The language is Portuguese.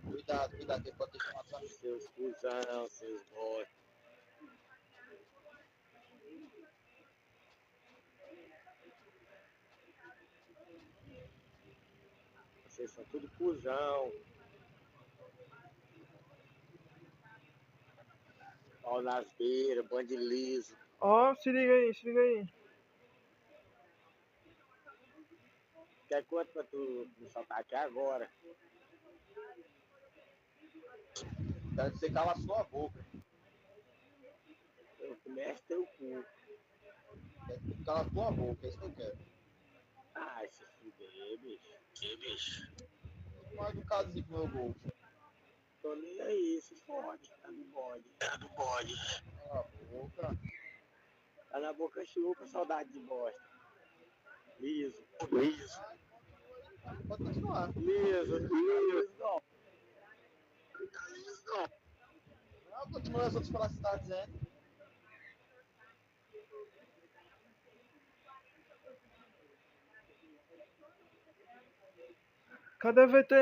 Cuidado, cuidado, ele pode ter chamado sua amiga. Seus cuzão, seus bosta. Vocês são tudo cuzão. Pau nas beiras, bando liso. Ó, se liga aí, se liga aí. Quer quanto pra tu me soltar aqui agora? Quero que você cala a sua boca. Eu começo teu cu. Quero que você cala a tua boca, é isso que eu quero. Ai, se fuder, bicho. Que bicho? Mais educadozinho com o meu gol. Tô nem aí, se fode. Tá no bode. Tá do bode. Cala a boca. Tá na boca chupa, saudade de bosta. Liso. Liso. Pode continuar. Liso. Liso. Não. Não, continua as outras palavras que você tá dizendo. Cadê o VT?